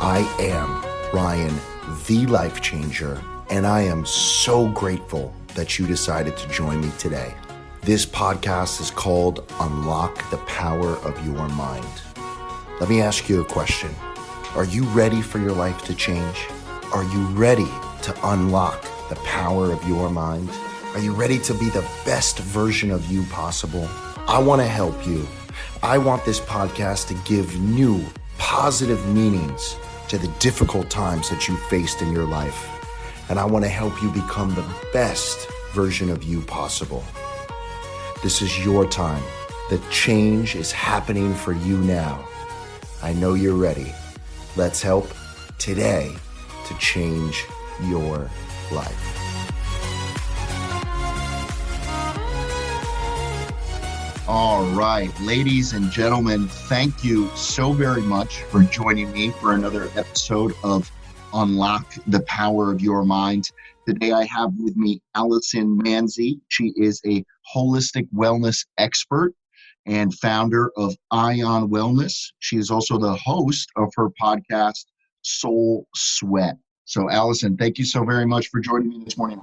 I am Ryan, the life changer, and I am so grateful that you decided to join me today. This podcast is called Unlock the Power of Your Mind. Let me ask you a question. Are you ready for your life to change? Are you ready to unlock the power of your mind? Are you ready to be the best version of you possible? I want to help you. I want this podcast to give new, positive meanings to the difficult times that you faced in your life. And I want to help you become the best version of you possible. This is your time. The change is happening for you now. I know you're ready. Let's help today to change your life. All right, ladies and gentlemen, thank you so very much for joining me for another episode of Unlock the Power of Your Mind. Today I have with me Allison Manzi. She is a holistic wellness expert and founder of Ion Wellness. She is also the host of her podcast, Soul Sweat. So Allison, thank you so very much for joining me this morning.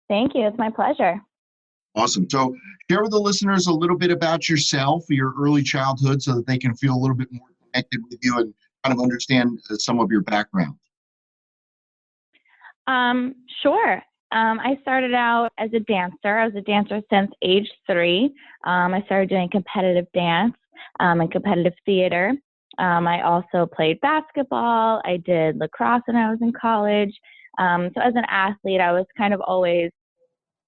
Thank you. It's my pleasure. Awesome. So share with the listeners a little bit about yourself, your early childhood, so that they can feel a little bit more connected with you and kind of understand some of your background. Sure. I started out as a dancer. I was a dancer since age 3. I started doing competitive dance and competitive theater. I also played basketball. I did lacrosse when I was in college. So as an athlete, I was kind of always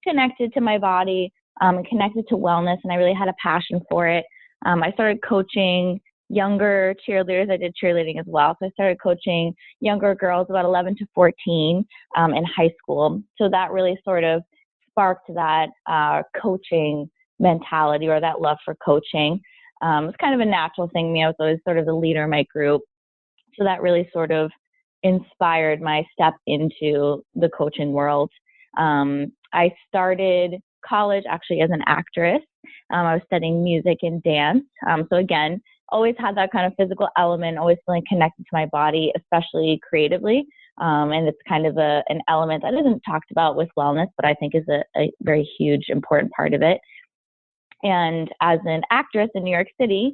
connected to my body and connected to wellness, and I really had a passion for it. I started coaching younger cheerleaders. I did cheerleading as well. So I started coaching younger girls about 11 to 14 in high school. So that really sort of sparked that coaching mentality or that love for coaching. It's kind of a natural thing. I was always sort of the leader in my group. So that really sort of inspired my step into the coaching world. I started college actually as an actress. I was studying music and dance. So again, always had that kind of physical element, always feeling connected to my body, especially creatively. And it's kind of an element that isn't talked about with wellness, but I think is a very huge, important part of it. And as an actress in New York City,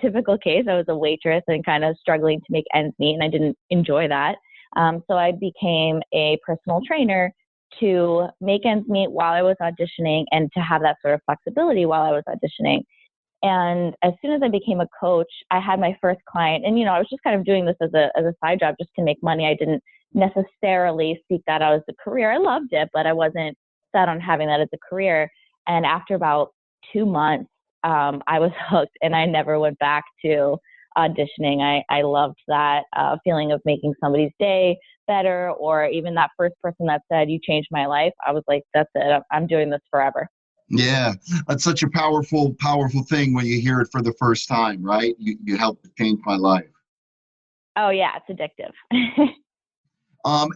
typical case, I was a waitress and kind of struggling to make ends meet, and I didn't enjoy that. So I became a personal trainer to make ends meet while I was auditioning and to have that sort of flexibility while I was auditioning. And as soon as I became a coach, I had my first client. And, I was just kind of doing this as a side job just to make money. I didn't necessarily seek that out as a career. I loved it, but I wasn't set on having that as a career. And after about 2 months, I was hooked and I never went back to auditioning. I loved that feeling of making somebody's day better, or even that first person that said, "You changed my life." I was like, that's it. I'm doing this forever. Yeah, that's such a powerful thing when you hear it for the first time, right? You helped to change my life. Oh yeah, it's addictive.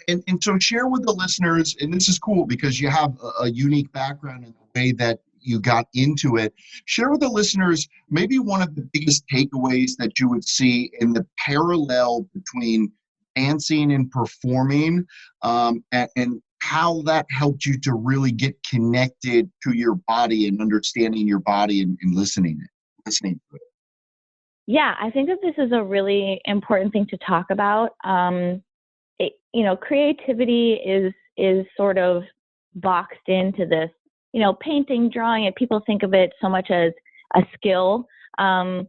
And so share with the listeners, and this is cool because you have a unique background in the way that you got into it. Share with the listeners maybe one of the biggest takeaways that you would see in the parallel between dancing and performing, and how that helped you to really get connected to your body and understanding your body and listening to it. Yeah, I think that this is a really important thing to talk about. Creativity is sort of boxed into this, painting, drawing, and people think of it so much as a skill,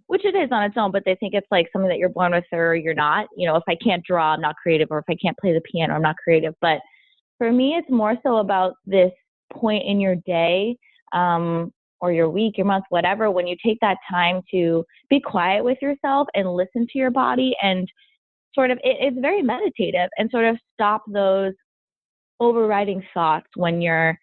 which it is on its own, but they think it's like something that you're born with or you're not. If I can't draw, I'm not creative, or if I can't play the piano, I'm not creative. But for me, it's more so about this point in your day, or your week, your month, whatever, when you take that time to be quiet with yourself and listen to your body, and sort of, it's very meditative, and sort of stop those overriding thoughts when you're,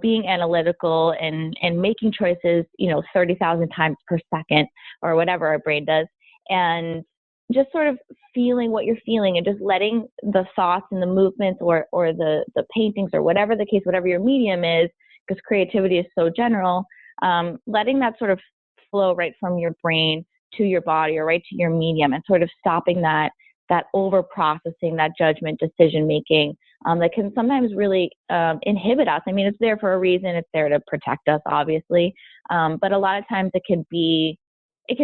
being analytical and making choices, 30,000 times per second or whatever our brain does. And just sort of feeling what you're feeling and just letting the thoughts and the movements or the paintings or whatever the case, whatever your medium is, because creativity is so general, letting that sort of flow right from your brain to your body or right to your medium, and sort of stopping that that over processing, that judgment, decision making, that can sometimes really inhibit us. I mean, it's there for a reason. It's there to protect us, obviously. But a lot of times it can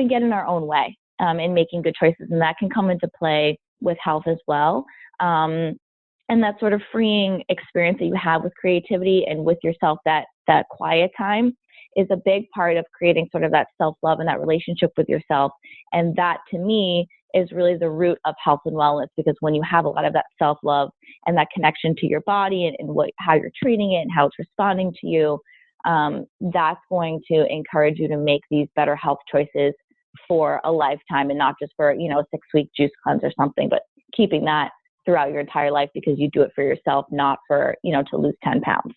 get in our own way in making good choices. And that can come into play with health as well. And that sort of freeing experience that you have with creativity and with yourself, that quiet time, is a big part of creating sort of that self-love and that relationship with yourself. And that, to me, is really the root of health and wellness, because when you have a lot of that self-love and that connection to your body and how you're treating it and how it's responding to you, that's going to encourage you to make these better health choices for a lifetime, and not just for, a 6-week juice cleanse or something, but keeping that throughout your entire life because you do it for yourself, not for, to lose 10 pounds.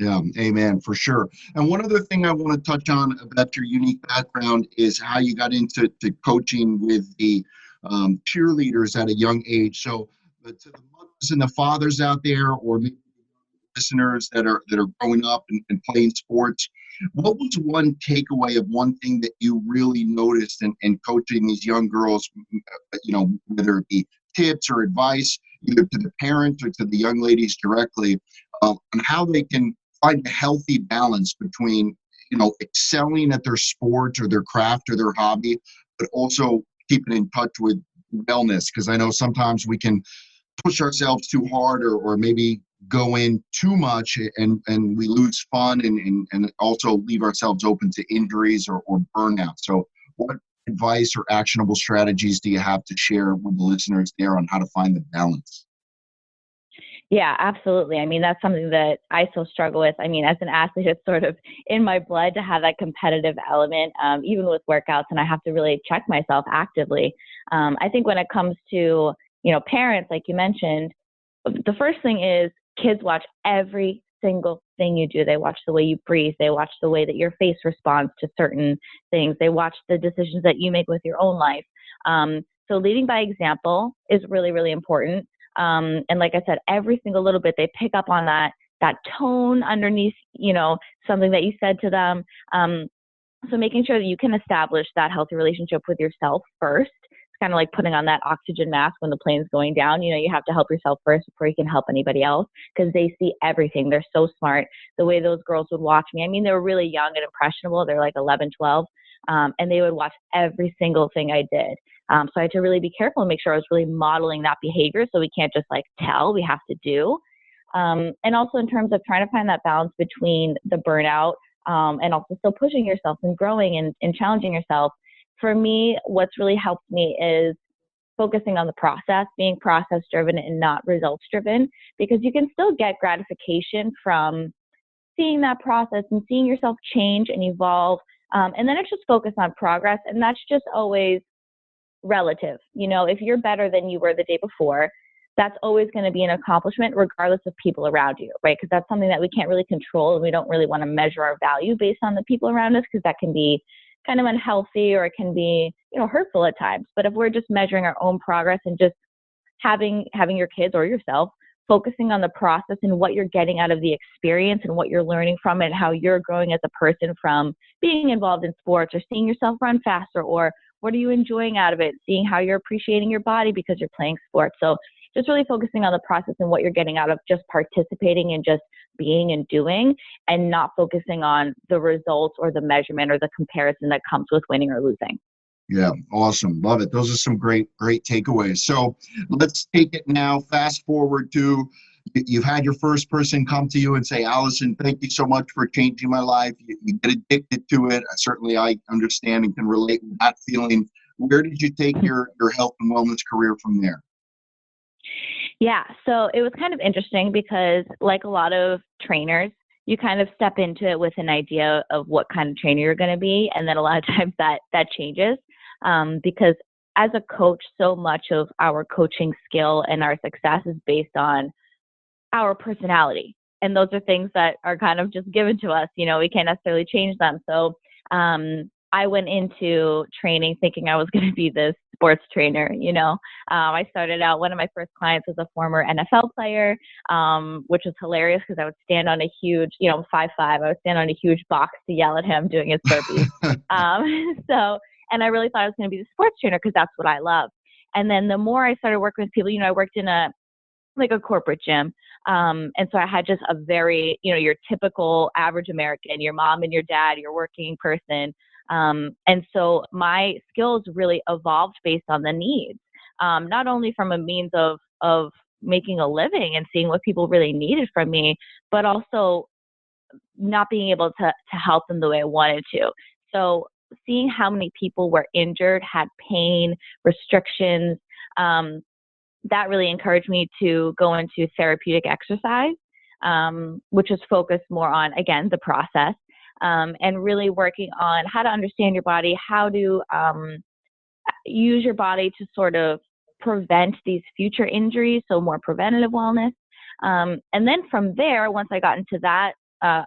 Yeah, amen, for sure. And one other thing I want to touch on about your unique background is how you got into coaching with the cheerleaders at a young age. So to the mothers and the fathers out there, or maybe listeners that are growing up and playing sports, what was one takeaway of one thing that you really noticed in coaching these young girls, whether it be tips or advice, either to the parents or to the young ladies directly, on how they can find a healthy balance between, excelling at their sport or their craft or their hobby, but also keeping in touch with wellness? Because I know sometimes we can push ourselves too hard, or maybe go in too much, and we lose fun, and also leave ourselves open to injuries or burnout. So what advice or actionable strategies do you have to share with the listeners there on how to find the balance? Yeah, absolutely. I mean, that's something that I still struggle with. I mean, as an athlete, it's sort of in my blood to have that competitive element, even with workouts, and I have to really check myself actively. I think when it comes to, parents, like you mentioned, the first thing is kids watch every single thing you do. They watch the way you breathe. They watch the way that your face responds to certain things. They watch the decisions that you make with your own life. So leading by example is really, really important. And like I said, every single little bit, they pick up on that tone underneath, something that you said to them. So making sure that you can establish that healthy relationship with yourself first. It's kind of like putting on that oxygen mask when the plane's going down. You have to help yourself first before you can help anybody else, because they see everything. They're so smart. The way those girls would watch me, I mean, they were really young and impressionable. They're like 11, 12. And they would watch every single thing I did. So I had to really be careful and make sure I was really modeling that behavior. So we can't just tell, we have to do. And also in terms of trying to find that balance between the burnout and also still pushing yourself and growing and challenging yourself. For me, what's really helped me is focusing on the process, being process driven and not results driven, because you can still get gratification from seeing that process and seeing yourself change and evolve. And then it's just focus on progress. And that's just always relative. If you're better than you were the day before, that's always going to be an accomplishment regardless of people around you, right? Because that's something that we can't really control, and we don't really want to measure our value based on the people around us, because that can be kind of unhealthy, or it can be, hurtful at times. But if we're just measuring our own progress and just having your kids or yourself focusing on the process and what you're getting out of the experience and what you're learning from it, and how you're growing as a person from being involved in sports, or seeing yourself run faster, or what are you enjoying out of it, seeing how you're appreciating your body because you're playing sports. So just really focusing on the process and what you're getting out of just participating and just being and doing, and not focusing on the results or the measurement or the comparison that comes with winning or losing. Yeah, awesome. Love it. Those are some great takeaways. So let's take it now, fast forward to, you've had your first person come to you and say, Allison, thank you so much for changing my life. You get addicted to it. Certainly I understand and can relate with that feeling. Where did you take your health and wellness career from there? Yeah, so it was kind of interesting because, like a lot of trainers, you kind of step into it with an idea of what kind of trainer you're going to be. And then a lot of times that changes because as a coach, so much of our coaching skill and our success is based on our personality. And those are things that are kind of just given to us. We can't necessarily change them. So I went into training thinking I was going to be this sports trainer. I started out, one of my first clients was a former NFL player, which was hilarious because I would stand on a huge, 5'5", I would stand on a huge box to yell at him doing his burpees. And I really thought I was going to be the sports trainer because that's what I love. And then the more I started working with people, I worked in a corporate gym. And so I had just a very, your typical average American, your mom and your dad, your working person. And so my skills really evolved based on the needs, not only from a means of making a living and seeing what people really needed from me, but also not being able to help them the way I wanted to. So seeing how many people were injured, had pain, restrictions, that really encouraged me to go into therapeutic exercise, which is focused more on, again, the process, and really working on how to understand your body, how to use your body to sort of prevent these future injuries, so more preventative wellness. And then from there, once I got into that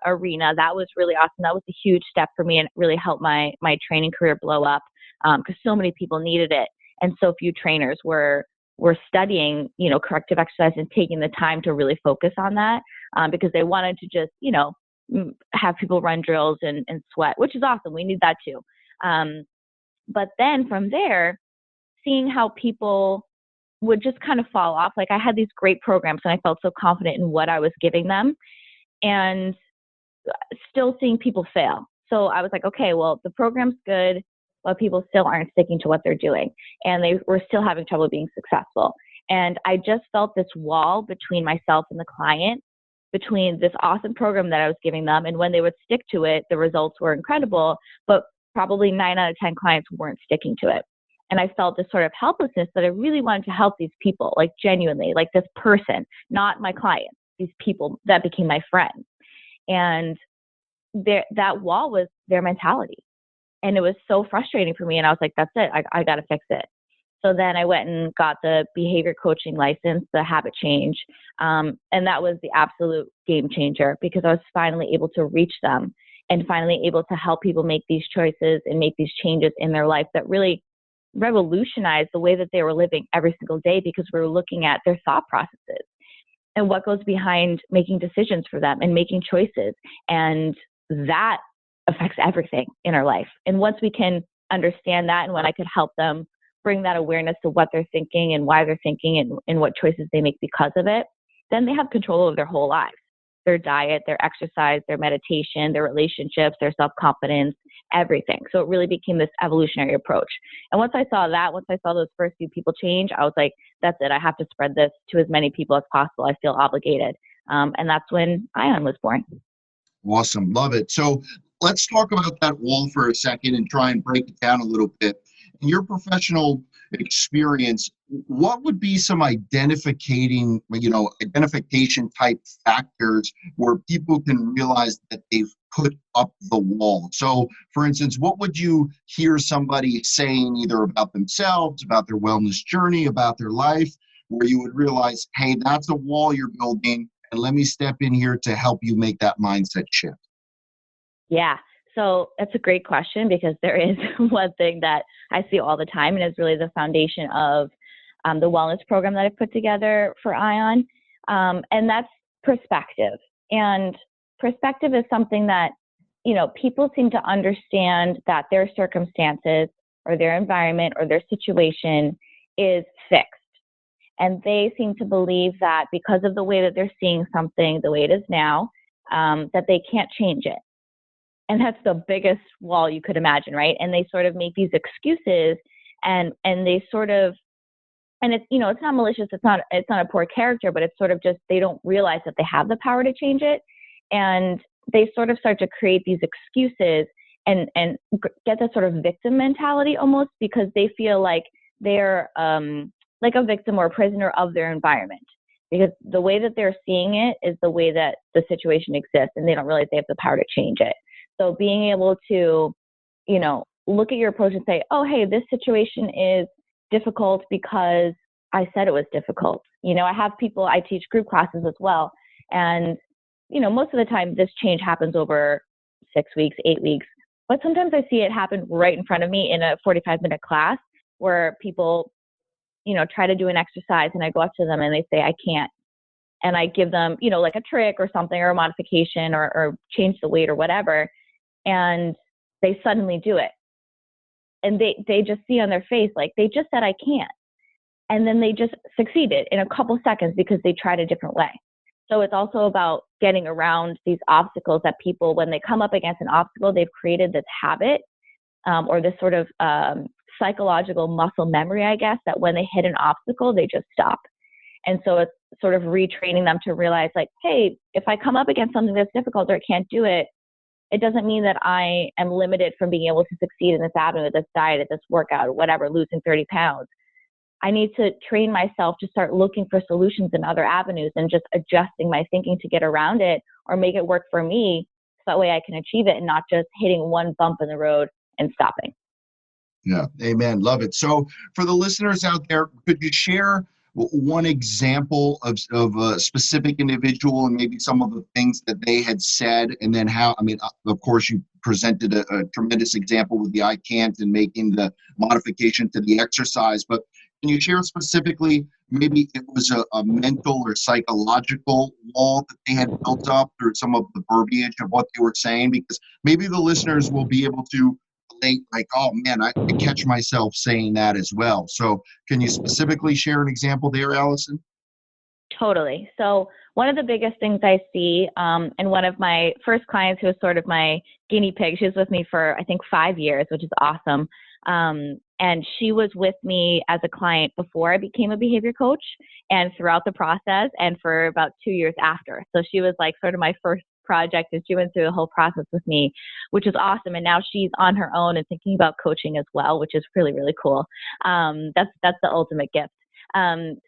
arena, that was really awesome. That was a huge step for me and it really helped my training career blow up because so many people needed it. And so few trainers were studying, corrective exercise and taking the time to really focus on that because they wanted to just, have people run drills and sweat, which is awesome. We need that too. But then from there, seeing how people would just kind of fall off. Like I had these great programs and I felt so confident in what I was giving them and still seeing people fail. So I was like, okay, well, the program's good, but people still aren't sticking to what they're doing. And they were still having trouble being successful. And I just felt this wall between myself and the client, between this awesome program that I was giving them. And when they would stick to it, the results were incredible, but probably 9 out of 10 clients weren't sticking to it. And I felt this sort of helplessness that I really wanted to help these people, like genuinely, like this person, not my clients, these people that became my friends. And that wall was their mentality. And it was so frustrating for me. And I was like, that's it. I got to fix it. So then I went and got the behavior coaching license, the habit change. And that was the absolute game changer because I was finally able to reach them and finally able to help people make these choices and make these changes in their life that really revolutionized the way that they were living every single day because we were looking at their thought processes and what goes behind making decisions for them and making choices. And that affects everything in our life. And once we can understand that and when I could help them bring that awareness to what they're thinking and why they're thinking and what choices they make because of it, then they have control of their whole lives, their diet, their exercise, their meditation, their relationships, their self-confidence, everything. So it really became this evolutionary approach. And once I saw those first few people change, I was like, that's it. I have to spread this to as many people as possible. I feel obligated. And that's when ION was born. Awesome. Love it. So let's talk about that wall for a second and try and break it down a little bit. In your professional experience, what would be some identification type factors where people can realize that they've put up the wall? So, for instance, what would you hear somebody saying either about themselves, about their wellness journey, about their life, where you would realize, hey, that's a wall you're building, and let me step in here to help you make that mindset shift? Yeah. So that's a great question because there is one thing that I see all the time and is really the foundation of the wellness program that I've put together for ION. And that's perspective. And perspective is something that, people seem to understand that their circumstances or their environment or their situation is fixed. And they seem to believe that because of the way that they're seeing something the way it is now, that they can't change it. And that's the biggest wall you could imagine, right? And they sort of make these excuses and they sort of, and it's, it's not malicious. It's not a poor character, but it's sort of just, they don't realize that they have the power to change it. And they sort of start to create these excuses and get this sort of victim mentality almost because they feel like they're like a victim or a prisoner of their environment. Because the way that they're seeing it is the way that the situation exists and they don't realize they have the power to change it. So being able to, look at your approach and say, oh, hey, this situation is difficult because I said it was difficult. I have people, I teach group classes as well. And, most of the time this change happens over 6 weeks, 8 weeks. But sometimes I see it happen right in front of me in a 45-minute class where people, try to do an exercise and I go up to them and they say, I can't. And I give them, like a trick or something or a modification or change the weight or whatever. And they suddenly do it. And they just see on their face, like they just said, I can't. and then they just succeeded in a couple seconds because they tried a different way. So it's also about getting around these obstacles that people, when they come up against an obstacle, they've created this habit or this sort of psychological muscle memory, I guess, that when they hit an obstacle, they just stop. And so it's sort of retraining them to realize, like, hey, if I come up against something that's difficult or I can't do it, it doesn't mean that I am limited from being able to succeed in this avenue, this diet, at this workout, whatever, losing 30 pounds. I need to train myself to start looking for solutions in other avenues and just adjusting my thinking to get around it or make it work for me, so that way I can achieve it and not just hitting one bump in the road and stopping. Yeah, amen. Love it. So for the listeners out there, could you share one example of a specific individual and maybe some of the things that they had said, and then how, I mean, of course, you presented a tremendous example with the I can't and making the modification to the exercise, but can you share specifically, maybe it was a mental or psychological wall that they had built up through some of the verbiage of what they were saying? Because maybe the listeners will be able to relate, like, oh man, I catch myself saying that as well. So can you specifically share an example there, Allison? Totally. So one of the biggest things I see, and one of my first clients who was sort of my guinea pig, she was with me for, I think, 5 years, which is awesome. And she was with me as a client before I became a behavior coach and throughout the process and for about 2 years after. So she was like sort of my first project, and she went through the whole process with me, which is awesome. And now she's on her own and thinking about coaching as well, which is really, really cool. That's the ultimate gift.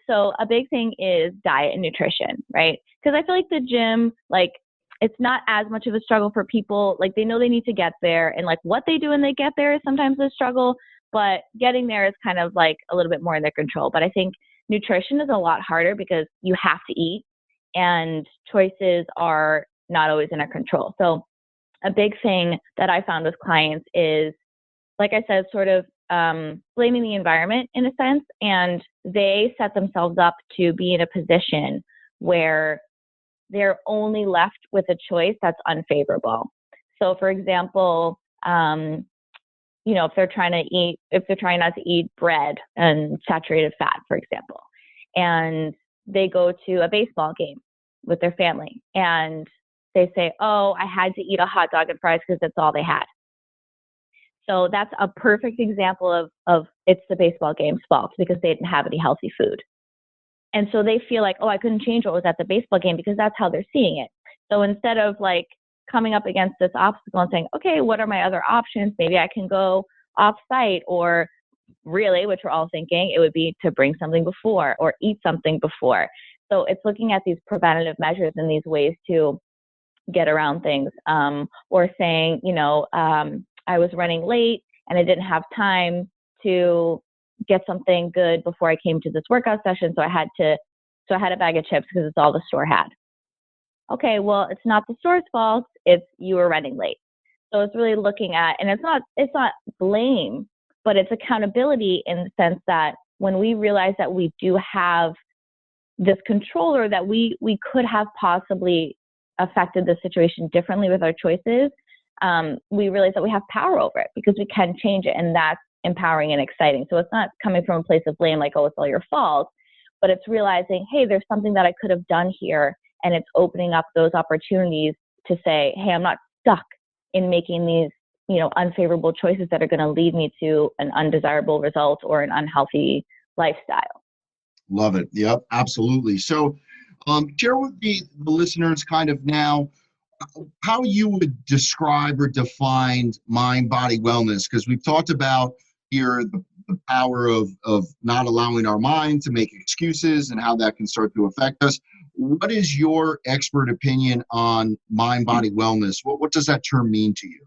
So a big thing is diet and nutrition, right? Because I feel like the gym, like, it's not as much of a struggle for people. Like, they know they need to get there, and like what they do when they get there is sometimes a struggle, but getting there is kind of like a little bit more in their control. But I think nutrition is a lot harder because you have to eat and choices are not always in our control. So a big thing that I found with clients is, like I said, sort of blaming the environment in a sense, and they set themselves up to be in a position where they're only left with a choice that's unfavorable. So for example, if they're trying not to eat bread and saturated fat, for example, and they go to a baseball game with their family and they say, oh, I had to eat a hot dog and fries because that's all they had. So that's a perfect example of it's the baseball game's fault because they didn't have any healthy food. And so they feel like, oh, I couldn't change what was at the baseball game because that's how they're seeing it. So instead of like coming up against this obstacle and saying, okay, what are my other options? Maybe I can go off site, or really, which we're all thinking, it would be to bring something before or eat something before. So it's looking at these preventative measures and these ways to get around things, or saying, I was running late and I didn't have time to get something good before I came to this workout session. So I had a bag of chips because it's all the store had. Okay, well, it's not the store's fault. It's you were running late. So it's really looking at, and it's not blame, but it's accountability in the sense that when we realize that we do have this control, or that we could have possibly affected the situation differently with our choices, we realize that we have power over it because we can change it, and that's empowering and exciting. So it's not coming from a place of blame, like, oh, it's all your fault, but it's realizing, hey, there's something that I could have done here, and it's opening up those opportunities to say, hey, I'm not stuck in making these, unfavorable choices that are going to lead me to an undesirable result or an unhealthy lifestyle. Love it. Yep, absolutely. So share with the listeners kind of now how you would describe or define mind-body wellness, because we've talked about here the power of not allowing our mind to make excuses and how that can start to affect us. What is your expert opinion on mind-body wellness? What does that term mean to you?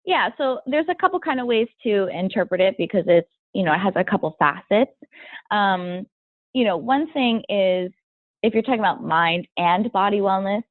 Yeah, so there's a couple kind of ways to interpret it because it's, it has a couple facets. One thing is, if you're talking about mind and body wellness,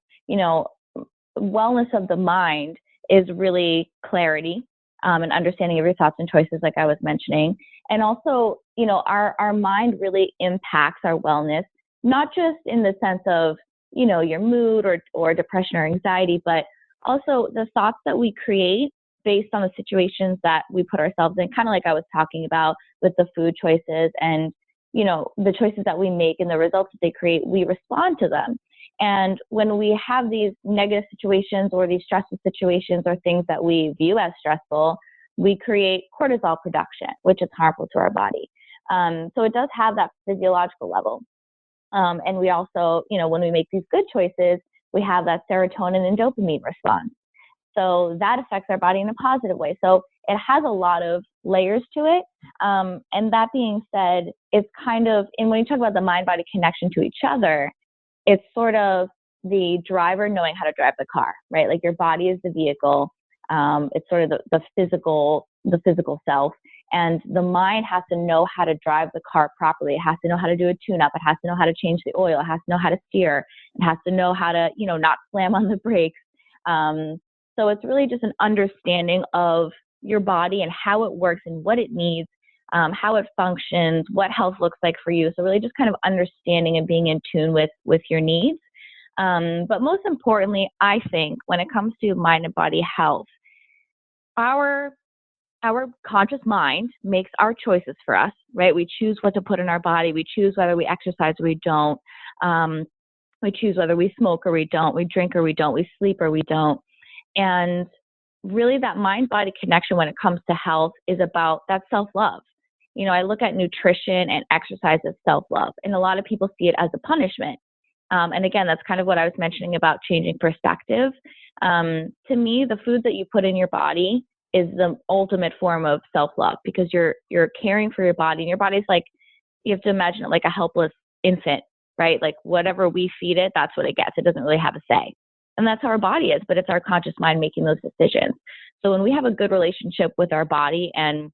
wellness of the mind is really clarity, and understanding of your thoughts and choices, like I was mentioning. And also, our mind really impacts our wellness, not just in the sense of, your mood or depression or anxiety, but also the thoughts that we create based on the situations that we put ourselves in, kind of like I was talking about with the food choices and the choices that we make and the results that they create, we respond to them. And when we have these negative situations or these stressful situations or things that we view as stressful, we create cortisol production, which is harmful to our body. So it does have that physiological level. And we also, when we make these good choices, we have that serotonin and dopamine response. So that affects our body in a positive way. So it has a lot of layers to it. And that being said, it's kind of, and when you talk about the mind-body connection to each other, it's sort of the driver knowing how to drive the car, right? Like your body is the vehicle. It's sort of the physical self. And the mind has to know how to drive the car properly. It has to know how to do a tune-up. It has to know how to change the oil. It has to know how to steer. It has to know how to, not slam on the brakes. So it's really just an understanding of your body and how it works and what it needs, how it functions, what health looks like for you. So really just kind of understanding and being in tune with your needs. But most importantly, I think when it comes to mind and body health, our conscious mind makes our choices for us, right? We choose what to put in our body. We choose whether we exercise or we don't. We choose whether we smoke or we don't. We drink or we don't. We sleep or we don't. And really that mind-body connection when it comes to health is about that self-love. I look at nutrition and exercise as self-love, and a lot of people see it as a punishment. And again, that's kind of what I was mentioning about changing perspective. To me, the food that you put in your body is the ultimate form of self-love, because you're caring for your body, and your body's like, you have to imagine it like a helpless infant, right? Like whatever we feed it, that's what it gets. It doesn't really have a say. And that's how our body is, but it's our conscious mind making those decisions. So when we have a good relationship with our body and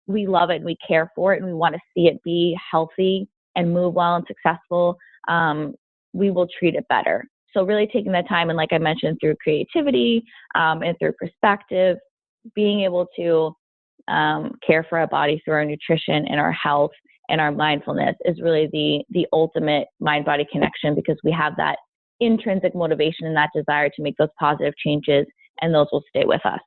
we love it and we care for it and we want to see it be healthy and move well and successful, we will treat it better. So really taking that time, and like I mentioned, through creativity and through perspective, being able to care for our body through our nutrition and our health and our mindfulness is really the ultimate mind-body connection, because we have that intrinsic motivation and that desire to make those positive changes, and those will stay with us.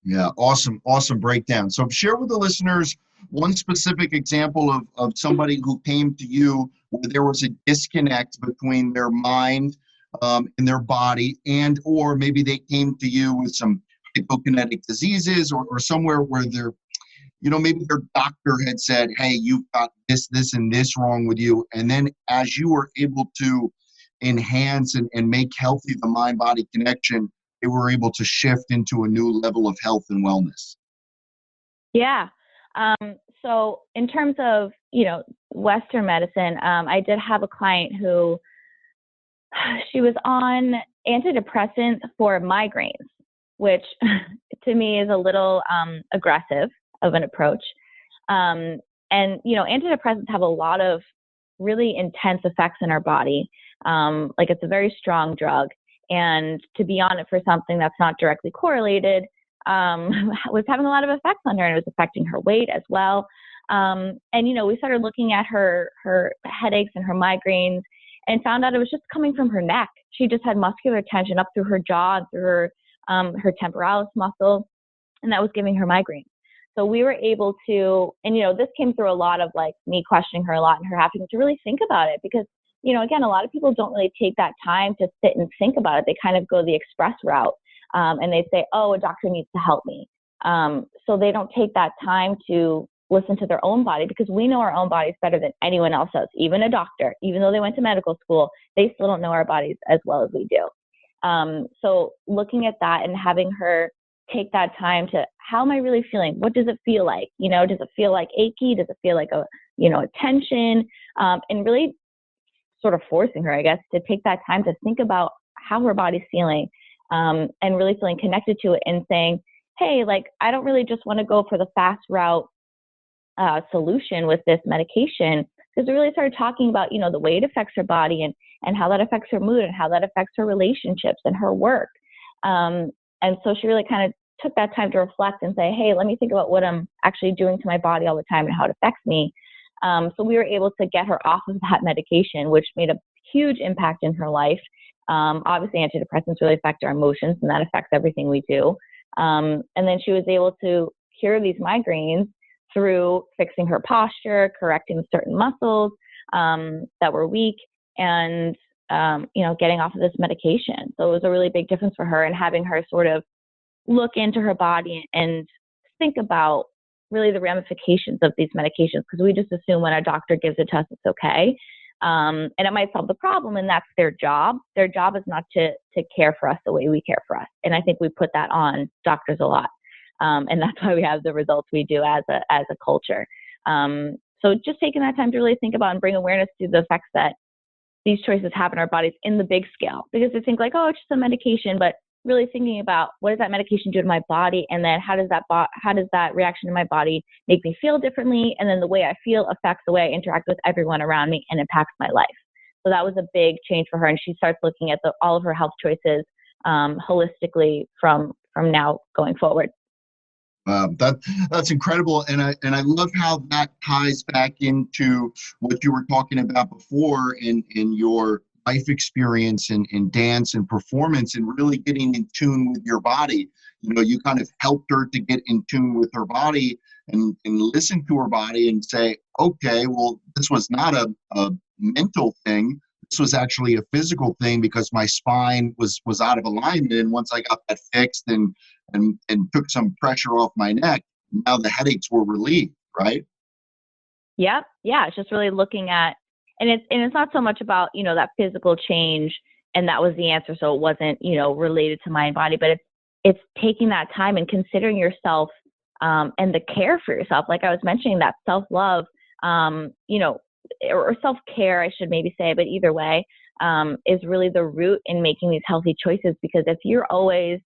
Yeah, awesome breakdown. So share with the listeners one specific example of somebody who came to you where there was a disconnect between their mind and their body, and or maybe they came to you with some hypokinetic diseases or somewhere where they're, maybe their doctor had said, hey, you've got this, and this wrong with you. And then as you were able to enhance and make healthy the mind-body connection, they were able to shift into a new level of health and wellness. Yeah. So in terms of, Western medicine, I did have a client who she was on antidepressants for migraines, which to me is a little aggressive of an approach. And, antidepressants have a lot of really intense effects in our body. Like it's a very strong drug. And to be on it for something that's not directly correlated was having a lot of effects on her, and it was affecting her weight as well. And, we started looking at her headaches and her migraines and found out it was just coming from her neck. She just had muscular tension up through her jaw and through her temporalis muscle, and that was giving her migraines. So we were able to, and, this came through a lot of like me questioning her a lot and her having to really think about it, because again, a lot of people don't really take that time to sit and think about it. They kind of go the express route and they say, oh, a doctor needs to help me. So they don't take that time to listen to their own body, because we know our own bodies better than anyone else does. Even a doctor, even though they went to medical school, they still don't know our bodies as well as we do. So looking at that and having her take that time to, how am I really feeling? What does it feel like? Does it feel like achy? Does it feel like a tension? And really sort of forcing her, I guess, to take that time to think about how her body's feeling, and really feeling connected to it, and saying, hey, like, I don't really just want to go for the fast route solution with this medication, because we really started talking about, the way it affects her body and how that affects her mood and how that affects her relationships and her work. And so she really kind of took that time to reflect and say, hey, let me think about what I'm actually doing to my body all the time and how it affects me. So we were able to get her off of that medication, which made a huge impact in her life. Obviously, antidepressants really affect our emotions, and that affects everything we do. And then she was able to cure these migraines through fixing her posture, correcting certain muscles that were weak, and getting off of this medication. So it was a really big difference for her, and having her sort of look into her body and think about really the ramifications of these medications, because we just assume when a doctor gives it to us, it's okay. And it might solve the problem, and that's their job. Their job is not to care for us the way we care for us. And I think we put that on doctors a lot. And that's why we have the results we do as a culture. So just taking that time to really think about and bring awareness to the effects that these choices have in our bodies in the big scale, because they think like, oh, it's just a medication, but really thinking about what does that medication do to my body, and then how does that reaction in my body make me feel differently, and then the way I feel affects the way I interact with everyone around me and impacts my life. So that was a big change for her, and she starts looking at all of her health choices holistically from now going forward. That's incredible, and I love how that ties back into what you were talking about before in your life experience in dance and performance, and really getting in tune with your body. You kind of helped her to get in tune with her body and listen to her body and say, okay, well, this was not a mental thing. This was actually a physical thing, because my spine was out of alignment. And once I got that fixed and took some pressure off my neck, now the headaches were relieved, right? Yep. Yeah. It's just really looking at, and it's not so much about, that physical change and that was the answer. So it wasn't, related to mind body, but it's taking that time and considering yourself, and the care for yourself. Like I was mentioning, that self-love, or self-care, I should maybe say, but either way, is really the root in making these healthy choices. Because if you're always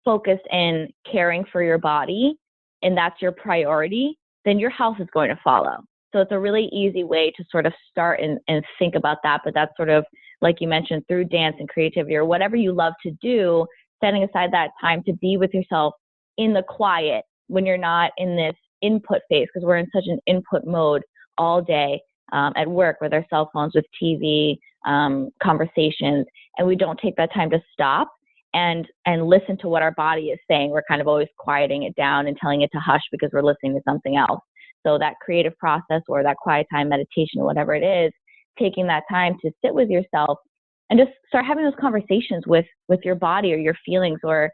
focused in caring for your body and that's your priority, then your health is going to follow. So it's a really easy way to sort of start and think about that. But that's sort of, like you mentioned, through dance and creativity or whatever you love to do, setting aside that time to be with yourself in the quiet when you're not in this input phase, because we're in such an input mode all day at work with our cell phones, with TV, conversations, and we don't take that time to stop and listen to what our body is saying. We're kind of always quieting it down and telling it to hush because we're listening to something else. So that creative process or that quiet time meditation or whatever it is, taking that time to sit with yourself and just start having those conversations with your body or your feelings or,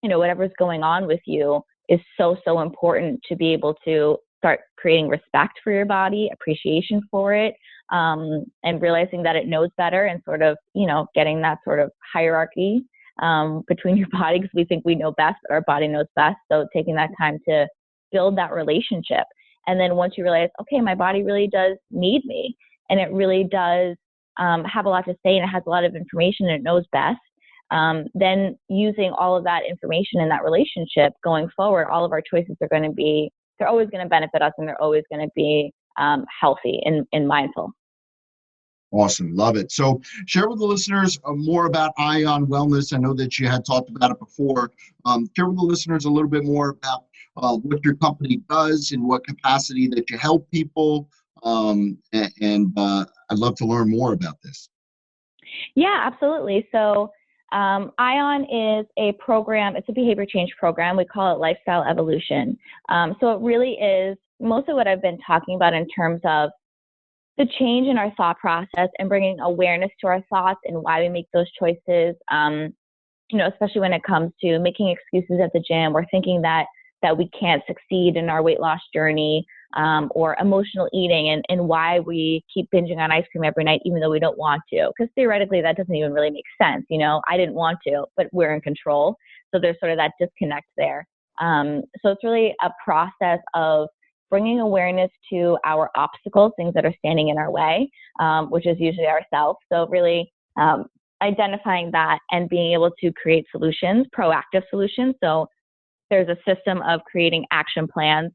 whatever's going on with you is so, so important to be able to start creating respect for your body, appreciation for it, and realizing that it knows better and sort of, getting that sort of hierarchy between your body, because we think we know best, but our body knows best. So taking that time to build that relationship. And then once you realize, okay, my body really does need me and it really does have a lot to say and it has a lot of information and it knows best, then using all of that information in that relationship going forward, all of our choices are going to be, they're always going to benefit us and they're always going to be healthy and mindful. Awesome. Love it. So share with the listeners more about Ion Wellness. I know that you had talked about it before. Share with the listeners a little bit more about what your company does, in what capacity that you help people. And I'd love to learn more about this. Yeah, absolutely. So Ion is a program. It's a behavior change program. We call it Lifestyle Evolution. So it really is most of what I've been talking about in terms of the change in our thought process and bringing awareness to our thoughts and why we make those choices, especially when it comes to making excuses at the gym or thinking that we can't succeed in our weight loss journey, or emotional eating and why we keep binging on ice cream every night, even though we don't want to, because theoretically that doesn't even really make sense. I didn't want to, but we're in control. So there's sort of that disconnect there. So it's really a process of bringing awareness to our obstacles, things that are standing in our way, which is usually ourselves. So really identifying that and being able to create solutions, proactive solutions. So there's a system of creating action plans.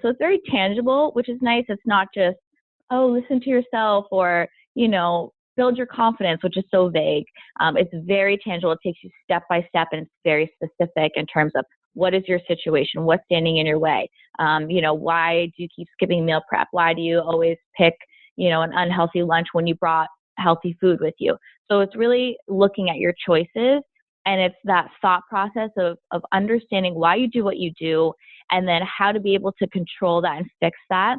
So it's very tangible, which is nice. It's not just, listen to yourself or, build your confidence, which is so vague. It's very tangible. It takes you step by step and it's very specific in terms of what is your situation? What's standing in your way? Why do you keep skipping meal prep? Why do you always pick, an unhealthy lunch when you brought healthy food with you? So it's really looking at your choices And it's that thought process of understanding why you do what you do, and then how to be able to control that and fix that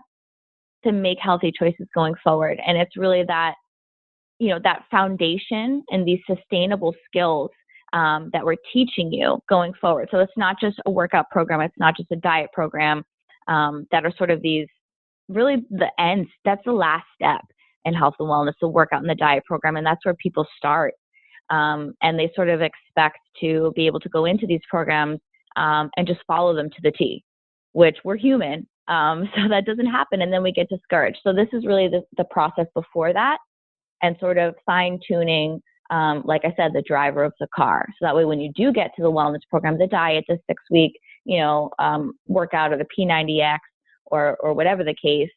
to make healthy choices going forward. And it's really that, that foundation and these sustainable skills that we're teaching you going forward. So it's not just a workout program. It's not just a diet program that are sort of these really the ends. That's the last step in health and wellness, the workout and the diet program. And that's where people start. And they sort of expect to be able to go into these programs and just follow them to the T, which we're human. So that doesn't happen. And then we get discouraged. So this is really the process before that, and sort of fine tuning, like I said, the driver of the car. So that way, when you do get to the wellness program, the diet, the 6-week, workout, or the P90X, or whatever the case,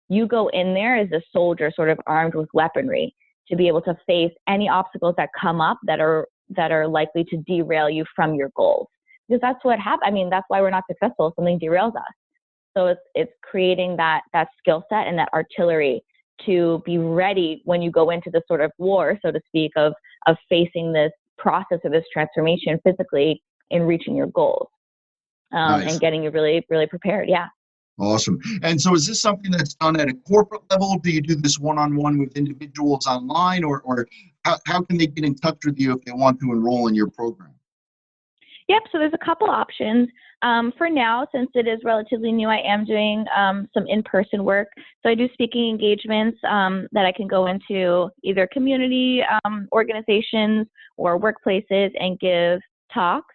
you go in there as a soldier, sort of armed with weaponry, to be able to face any obstacles that come up that are likely to derail you from your goals. Because that's what happens. I mean, that's why we're not successful. Something derails us. So it's creating that skill set and that artillery to be ready when you go into the sort of war, so to speak, of facing this process or this transformation physically in reaching your goals, Nice. And getting you really, really prepared. Yeah. Awesome. And so is this something that's done at a corporate level? Do you do this one-on-one with individuals online, or how can they get in touch with you if they want to enroll in your program? Yep. So there's a couple options. For now, since it is relatively new, I am doing some in-person work. So I do speaking engagements that I can go into either community organizations or workplaces and give talks,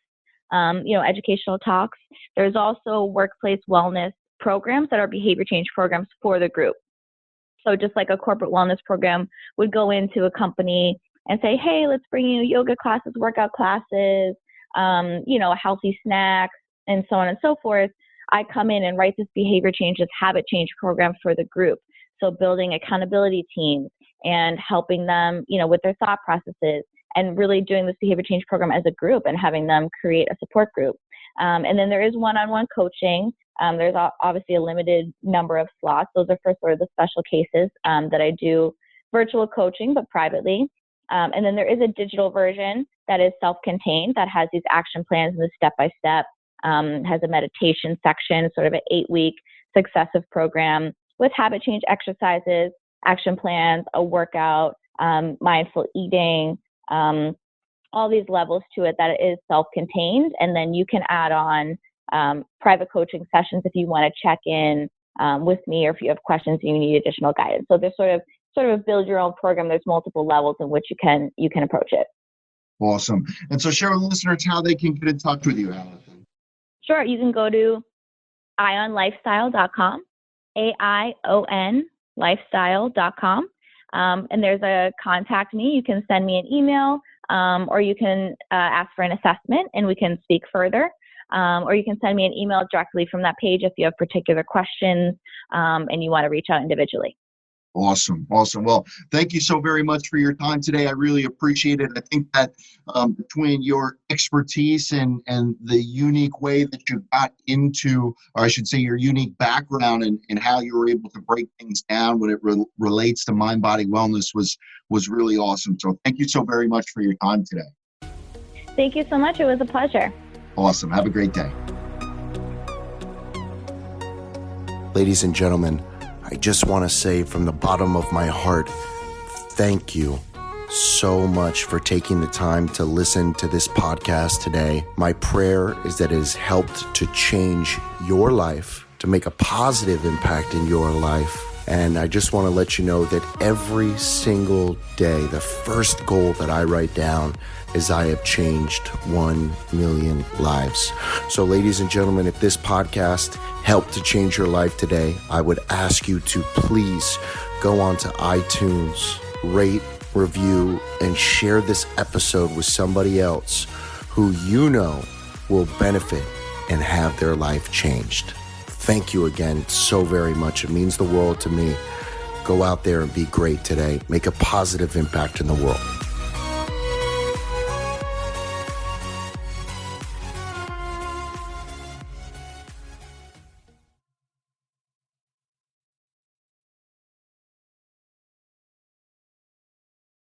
educational talks. There's also workplace wellness programs that are behavior change programs for the group. So just like a corporate wellness program would go into a company and say, hey, let's bring you yoga classes, workout classes, healthy snacks, and so on and so forth. I come in and write this behavior change, this habit change program for the group. So building accountability teams and helping them, with their thought processes, and really doing this behavior change program as a group and having them create a support group. And then there is one-on-one coaching. There's obviously a limited number of slots. Those are for sort of the special cases that I do virtual coaching, but privately. And then there is a digital version that is self-contained that has these action plans and the step-by-step, has a meditation section, sort of an 8-week successive program with habit change exercises, action plans, a workout, mindful eating, all these levels to it that is self-contained. And then you can add on private coaching sessions if you want to check in with me, or if you have questions and you need additional guidance. So there's sort of a build your own program. There's multiple levels in which you can approach it. Awesome. And so share with listeners how they can get in touch with you, Allison. Sure. You can go to ionlifestyle.com, AION lifestyle.com. And there's a contact me. You can send me an email, or you can ask for an assessment and we can speak further. Or you can send me an email directly from that page if you have particular questions and you want to reach out individually. Awesome. Well, thank you so very much for your time today. I really appreciate it. I think that between your expertise and the unique way that you got into, or I should say your unique background and how you were able to break things down when it relates to mind-body wellness was really awesome. So thank you so very much for your time today. Thank you so much. It was a pleasure. Awesome. Have a great day. Ladies and gentlemen, I just want to say from the bottom of my heart, thank you so much for taking the time to listen to this podcast today. My prayer is that it has helped to change your life, to make a positive impact in your life. And I just want to let you know that every single day, the first goal that I write down is I have changed 1 million lives. So ladies and gentlemen, if this podcast helped to change your life today, I would ask you to please go on to iTunes, rate, review, and share this episode with somebody else who you know will benefit and have their life changed. Thank you again so very much. It means the world to me. Go out there and be great today. Make a positive impact in the world.